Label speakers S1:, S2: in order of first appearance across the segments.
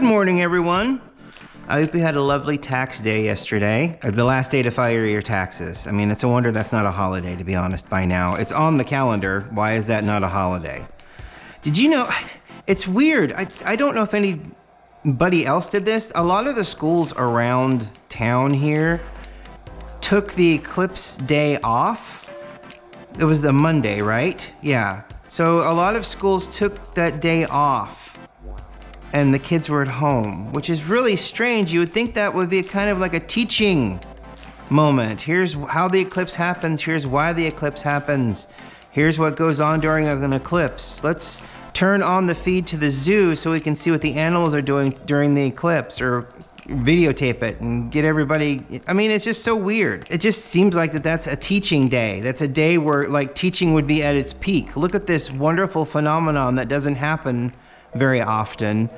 S1: Good morning, everyone. I hope you had a lovely tax day yesterday. The last day to file your taxes. I mean, it's a wonder that's not a holiday, to be honest, by now. It's on the calendar. Why is that not a holiday? Did you know, it's weird. I don't know if anybody else did this. A lot of the schools around town here took the eclipse day off. It was the Monday, right? Yeah. So a lot of schools took that day off and the kids were at home, which is really strange. You would think that would be kind of like a teaching moment. Here's how the eclipse happens. Here's why the eclipse happens. Here's what goes on during an eclipse. Let's turn on the feed to the zoo so we can see what the animals are doing during the eclipse, or videotape it and get everybody. I mean, it's just so weird. It just seems like that's a teaching day. That's a day where like teaching would be at its peak. Look at this wonderful phenomenon that doesn't happen very often,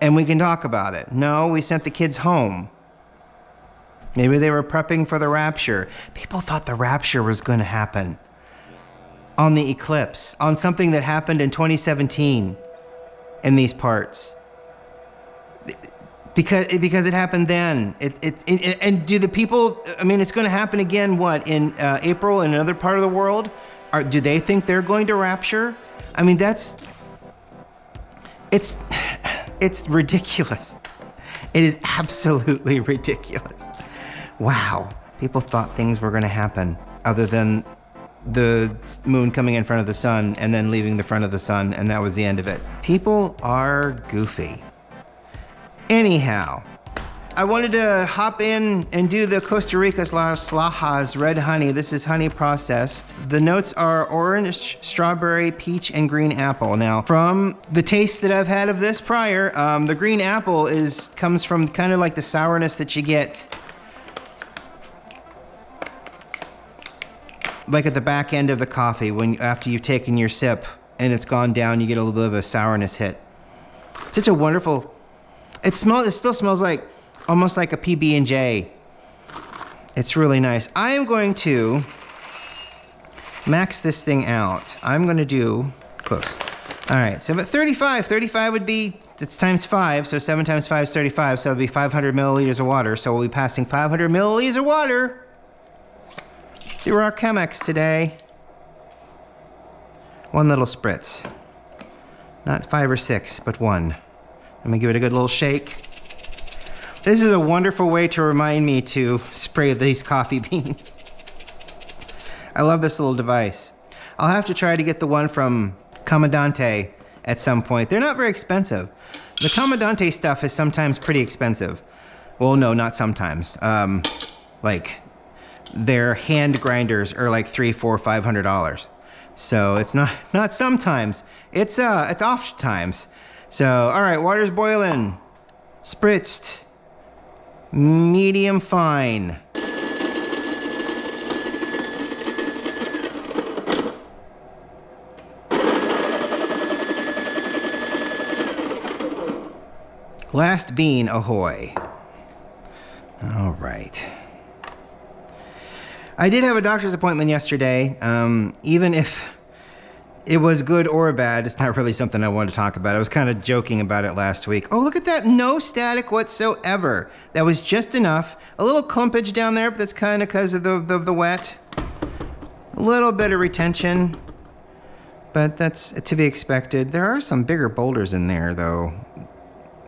S1: and we can talk about it. No, we sent the kids home. Maybe they were prepping for the rapture. People thought the rapture was going to happen on the eclipse, on something that happened in 2017 in these parts. Because it happened then. And do the people, I mean, it's going to happen again, what, in April in another part of the world? Do they think they're going to rapture? I mean, it's ridiculous. It is absolutely ridiculous. Wow. People thought things were going to happen other than the moon coming in front of the sun and then leaving the front of the sun, and that was the end of it. People are goofy. Anyhow, I wanted to hop in and do the Costa Rica's Lajas red honey. This is honey processed. The notes are orange, strawberry, peach, and green apple. Now, from the taste that I've had of this prior, the green apple comes from kind of like the sourness that you get like at the back end of the coffee after you've taken your sip and it's gone down, you get a little bit of a sourness hit. Such a wonderful. It still smells like almost like a PB&J. It's really nice. I am going to max this thing out. I'm going to do close. All right, so about 35. 35 would be, it's times 5, so 7 times 5 is 35, so it'll be 500 milliliters of water. So we'll be passing 500 milliliters of water through our Chemex today. One little spritz. Not 5 or 6, but 1. Let me give it a good little shake. This is a wonderful way to remind me to spray these coffee beans. I love this little device. I'll have to try to get the one from Comandante at some point. They're not very expensive. The Comandante stuff is sometimes pretty expensive. Well, no, not sometimes. Like their hand grinders are like $300, $400, $500. So it's not sometimes. It's oft times. So, all right, water's boiling. Spritzed. Medium fine. Last bean ahoy. All right. I did have a doctor's appointment yesterday. Even if it was good or bad, it's not really something I wanted to talk about. I was kind of joking about it last week. Oh, look at that. No static whatsoever. That was just enough. A little clumpage down there, but that's kind of because of the wet. A little bit of retention, but that's to be expected. There are some bigger boulders in there, though.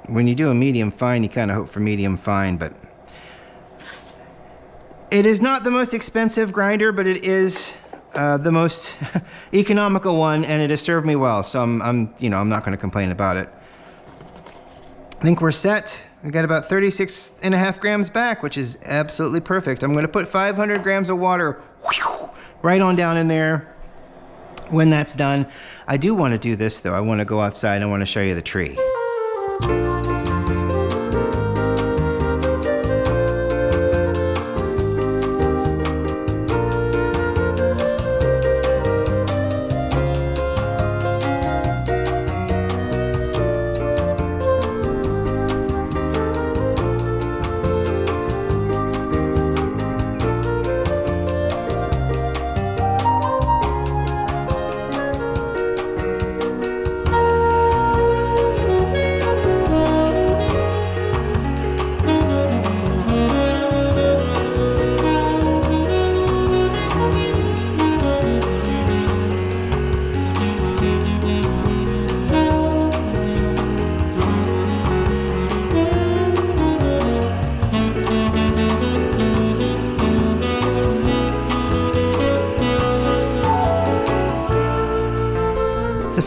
S1: When you do a medium fine, you kind of hope for medium fine, but it is not the most expensive grinder, but it is the most economical one, and it has served me well. So I'm not going to complain about it. I think we're set. We got about 36.5 grams back, which is absolutely perfect. I'm going to put 500 grams of water right on down in there. When that's done, I do want to do this though. I want to go outside and I want to show you the tree.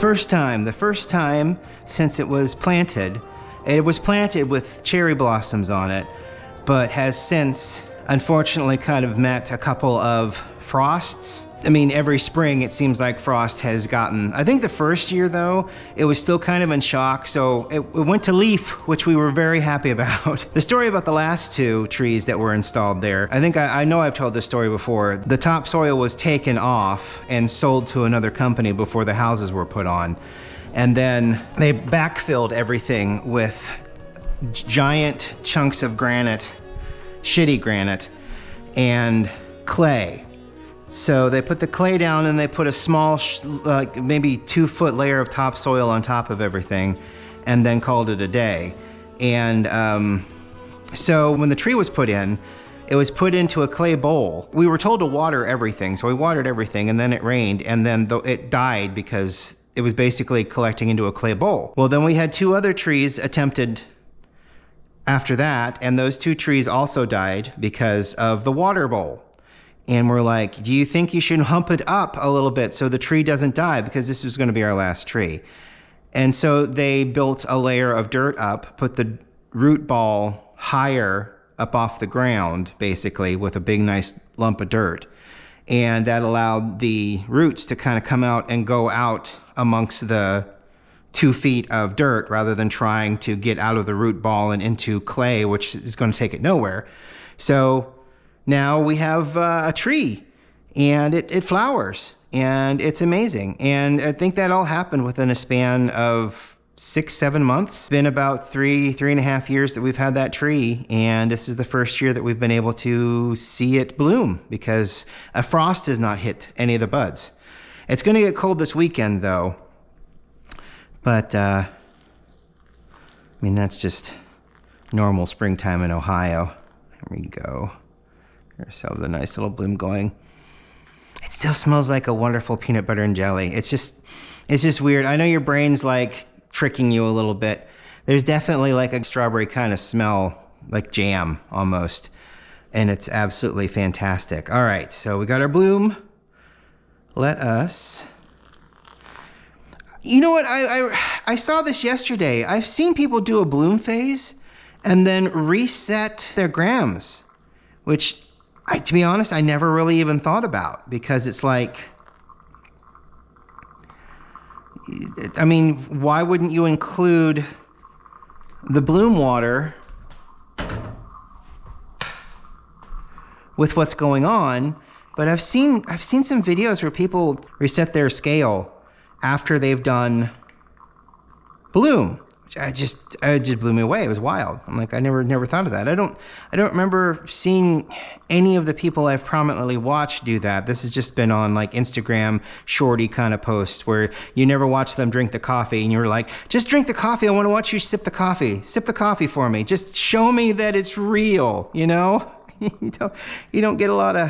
S1: first time since it was planted. It was planted with cherry blossoms on it, but has since, unfortunately, kind of met a couple of frosts. I mean, every spring it seems like frost has gotten. I think the first year though, it was still kind of in shock, so it went to leaf, which we were very happy about. The story about the last 2 trees that were installed there, I think I know I've told this story before. The topsoil was taken off and sold to another company before the houses were put on. And then they backfilled everything with giant chunks of granite, shitty granite, and clay. So they put the clay down and they put a small, like maybe 2-foot layer of topsoil on top of everything, and then called it a day. And so when the tree was put in, it was put into a clay bowl. We were told to water everything, so we watered everything, and then it rained, and then it died because it was basically collecting into a clay bowl. Well, then we had 2 other trees attempted after that, and those 2 trees also died because of the water bowl. And we're like, do you think you should hump it up a little bit so the tree doesn't die, because this was going to be our last tree? And so they built a layer of dirt up, put the root ball higher up off the ground, basically, with a big nice lump of dirt. And that allowed the roots to kind of come out and go out amongst the 2 feet of dirt, rather than trying to get out of the root ball and into clay, which is going to take it nowhere. So now we have a tree, and it flowers, and it's amazing. And I think that all happened within a span of 6-7 months. It's been about 3.5 years that we've had that tree, and this is the first year that we've been able to see it bloom, because a frost has not hit any of the buds. It's going to get cold this weekend though, but I mean, that's just normal springtime in Ohio. Here we go. Ourselves a nice little bloom going. It still smells like a wonderful peanut butter and jelly. It's just weird. I know your brain's like tricking you a little bit. There's definitely like a strawberry kind of smell, like jam almost. And it's absolutely fantastic. All right, so we got our bloom. Let us... You know what, I saw this yesterday. I've seen people do a bloom phase and then reset their grams, which, to be honest, I never really even thought about, because it's like, I mean, why wouldn't you include the bloom water with what's going on? But I've seen some videos where people reset their scale after they've done bloom. It just blew me away. It was wild. I'm like, I never thought of that. I don't remember seeing any of the people I've prominently watched do that. This has just been on like Instagram shorty kind of posts where you never watch them drink the coffee, and you're like, just drink the coffee. I want to watch you sip the coffee. Sip the coffee for me. Just show me that it's real, you know? You don't get a lot of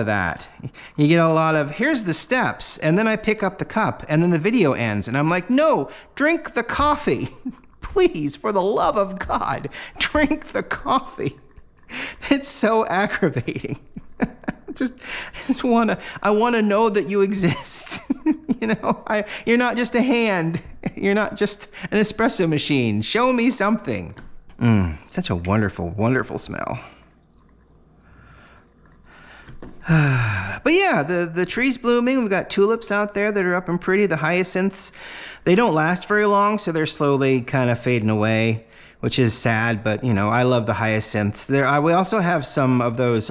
S1: that. You get a lot of, here's the steps, and then I pick up the cup, and then the video ends, and I'm like, no, drink the coffee. Please, for the love of God, drink the coffee. It's so aggravating. I want to know that you exist. You know, you're not just a hand. You're not just an espresso machine. Show me something. Such a wonderful, wonderful smell. But yeah, the tree's blooming. We've got tulips out there that are up and pretty. The hyacinths, they don't last very long, so they're slowly kind of fading away, which is sad, but you know, I love the hyacinths. We also have some of those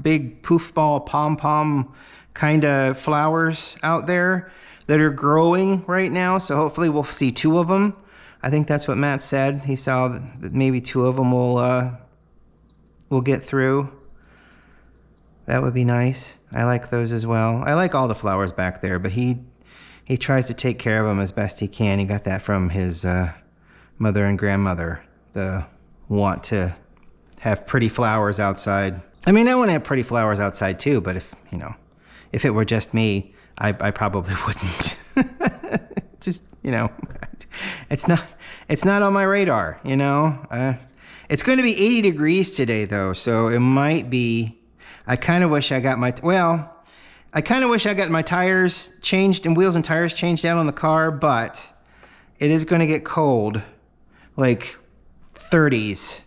S1: big poof ball pom-pom kind of flowers out there that are growing right now, so hopefully we'll see 2 of them. I think that's what Matt said. He saw that maybe 2 of them will get through. That would be nice. I like those as well. I like all the flowers back there, but he tries to take care of them as best he can. He got that from his mother and grandmother, the want to have pretty flowers outside. I mean, I want to have pretty flowers outside too, but if it were just me, I probably wouldn't. Just, it's not on my radar, It's going to be 80 degrees today though, so it might be, I kind of wish I got I kind of wish I got my tires changed and wheels and tires changed out on the car, but it is going to get cold, like 30s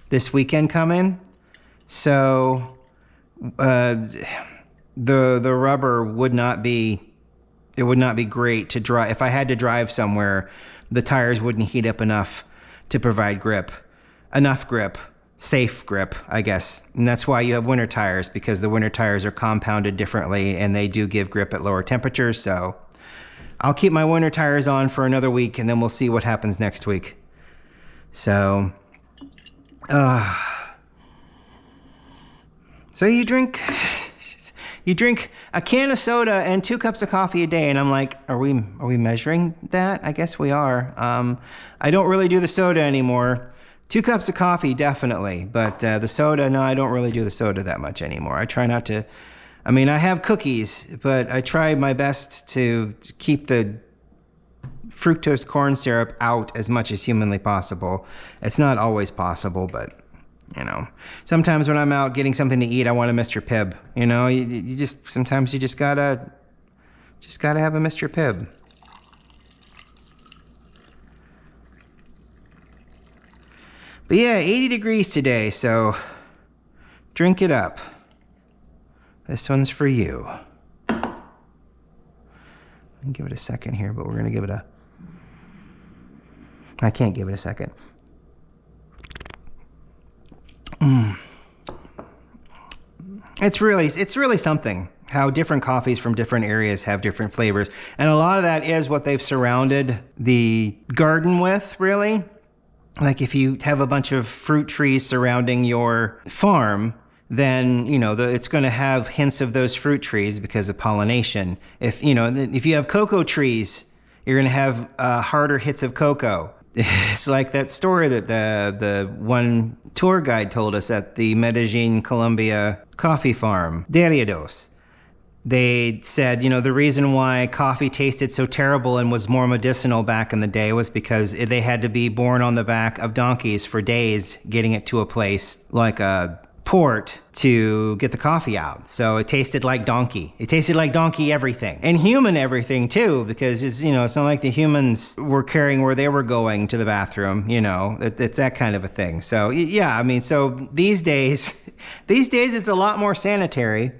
S1: this weekend coming. So the rubber would not be great to drive. If I had to drive somewhere, the tires wouldn't heat up enough to provide enough grip, safe grip, I guess. And that's why you have winter tires, because the winter tires are compounded differently and they do give grip at lower temperatures. So I'll keep my winter tires on for another week and then we'll see what happens next week. So, so you drink a can of soda and 2 cups of coffee a day, and I'm like, are we measuring that? I guess we are. I don't really do the soda anymore. 2 cups of coffee, definitely, but the soda, no, I don't really do the soda that much anymore. I try not to. I mean, I have cookies, but I try my best to keep the fructose corn syrup out as much as humanly possible. It's not always possible, but you know, sometimes when I'm out getting something to eat, I want a Mr. Pibb. You know, you just sometimes you just gotta have a Mr. Pibb. But yeah, 80 degrees today, so drink it up. This one's for you. I'll give it a second here, but we're gonna give it a. I can't give it a second. It's really something how different coffees from different areas have different flavors. And a lot of that is what they've surrounded the garden with, really. Like if you have a bunch of fruit trees surrounding your farm, then, you know, it's going to have hints of those fruit trees because of pollination. If you have cocoa trees, you're going to have harder hits of cocoa. It's like that story that the one tour guide told us at the Medellin, Colombia coffee farm, Lajas. They said, you know, the reason why coffee tasted so terrible and was more medicinal back in the day was because they had to be borne on the back of donkeys for days getting it to a place like a port to get the coffee out. So it tasted like donkey. It tasted like donkey everything. And human everything too, because it's not like the humans were carrying where they were going to the bathroom, you know. It's that kind of a thing. So yeah, I mean, so these days it's a lot more sanitary.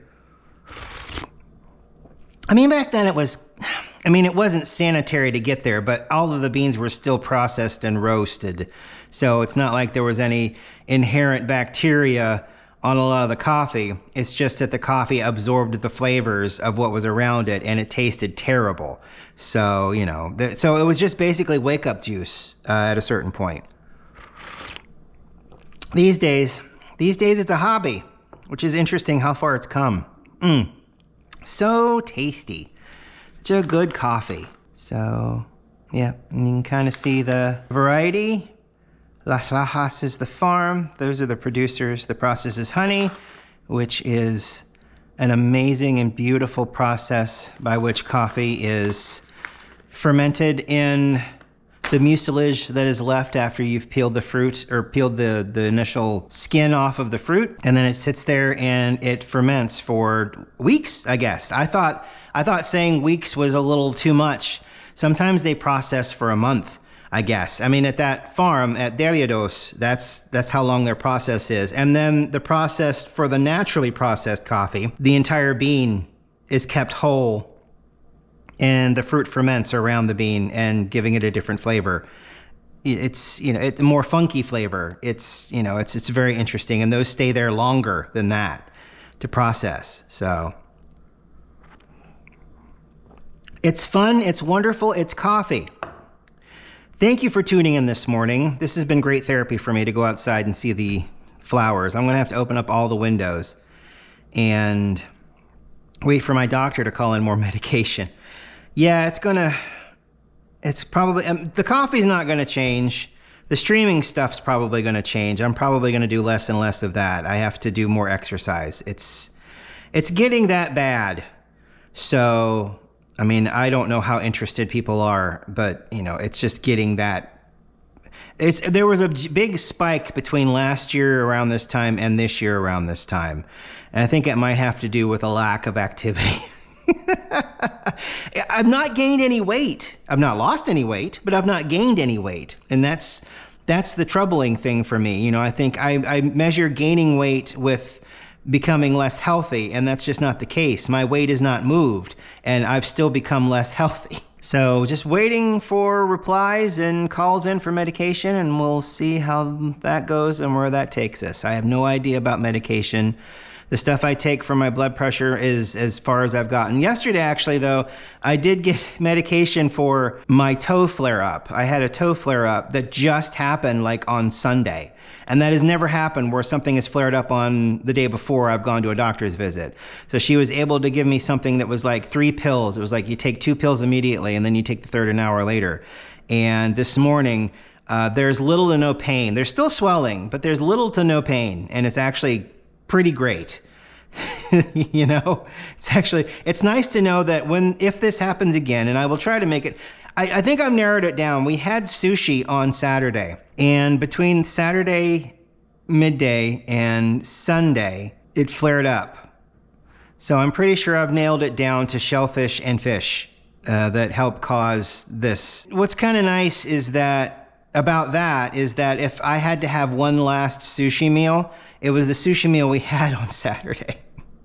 S1: I mean, back then it wasn't sanitary to get there, but all of the beans were still processed and roasted. So it's not like there was any inherent bacteria on a lot of the coffee. It's just that the coffee absorbed the flavors of what was around it and it tasted terrible. So, you know, so it was just basically wake up juice at a certain point. These days it's a hobby, which is interesting how far it's come. So tasty. Such a good coffee. So, yeah, and you can kind of see the variety. Las Lajas is the farm. Those are the producers. The process is honey, which is an amazing and beautiful process by which coffee is fermented in the mucilage that is left after you've peeled the fruit or peeled the initial skin off of the fruit. And then it sits there and it ferments for weeks, I guess. I thought saying weeks was a little too much. Sometimes they process for a month, I guess. I mean, at that farm at Lajas, that's how long their process is. And then the process for the naturally processed coffee, the entire bean is kept whole and the fruit ferments around the bean and giving it a different flavor. It's a more funky flavor. It's very interesting, and those stay there longer than that to process. So it's fun, it's wonderful, it's coffee. Thank you for tuning in this morning. This has been great therapy for me to go outside and see the flowers. I'm gonna have to open up all the windows and wait for my doctor to call in more medication. Yeah, it's probably, the coffee's not gonna change. The streaming stuff's probably gonna change. I'm probably gonna do less and less of that. I have to do more exercise. It's getting that bad. So, I mean, I don't know how interested people are, but it's just getting that. There was a big spike between last year around this time and this year around this time. And I think it might have to do with a lack of activity. I've not gained any weight. I've not lost any weight, but I've not gained any weight. And that's the troubling thing for me. You know, I think I measure gaining weight with becoming less healthy, and that's just not the case. My weight has not moved, and I've still become less healthy. So just waiting for replies and calls in for medication, and we'll see how that goes and where that takes us. I have no idea about medication. The stuff I take for my blood pressure is as far as I've gotten. Yesterday, actually, though, I did get medication for my toe flare-up. I had a toe flare-up that just happened like on Sunday. And that has never happened where something has flared up on the day before I've gone to a doctor's visit. So she was able to give me something that was like 3 pills. It was like you take 2 pills immediately and then you take the third an hour later. And this morning, there's little to no pain. There's still swelling, but there's little to no pain. And it's actually pretty great. You know, it's nice to know that if this happens again, and I will try to make it, I think I've narrowed it down. We had sushi on Saturday, and between Saturday midday and Sunday, it flared up. So I'm pretty sure I've nailed it down to shellfish and fish that help cause this. What's kind of nice is that if I had to have one last sushi meal, it was the sushi meal we had on Saturday.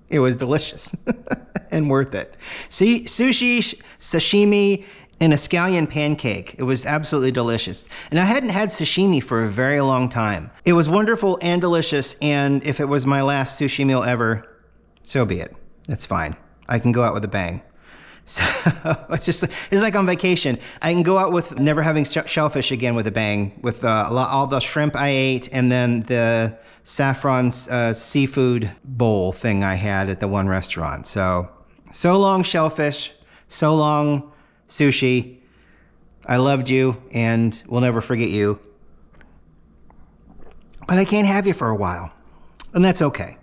S1: It was delicious and worth it. See, sushi, sashimi, and a scallion pancake. It was absolutely delicious. And I hadn't had sashimi for a very long time. It was wonderful and delicious, and if it was my last sushi meal ever, so be it. That's fine. I can go out with a bang. So it's like on vacation. I can go out with never having shellfish again with a bang, with all the shrimp I ate and then the saffron seafood bowl thing I had at the one restaurant. So long shellfish, so long sushi. I loved you and will never forget you. But I can't have you for a while, and that's okay.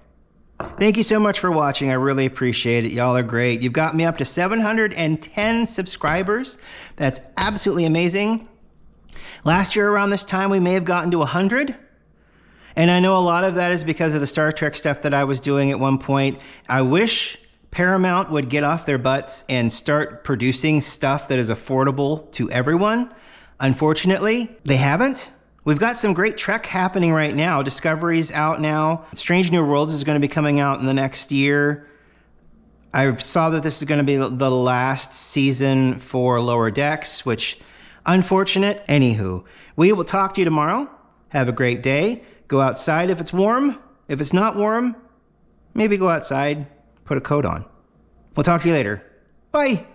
S1: Thank you so much for watching. I really appreciate it. Y'all are great. You've got me up to 710 subscribers. That's absolutely amazing. Last year around this time, we may have gotten to 100. And I know a lot of that is because of the Star Trek stuff that I was doing at one point. I wish Paramount would get off their butts and start producing stuff that is affordable to everyone. Unfortunately, they haven't. We've got some great Trek happening right now. Discovery's out now. Strange New Worlds is going to be coming out in the next year. I saw that this is going to be the last season for Lower Decks, which, unfortunate. Anywho, we will talk to you tomorrow. Have a great day. Go outside if it's warm. If it's not warm, maybe go outside, put a coat on. We'll talk to you later. Bye.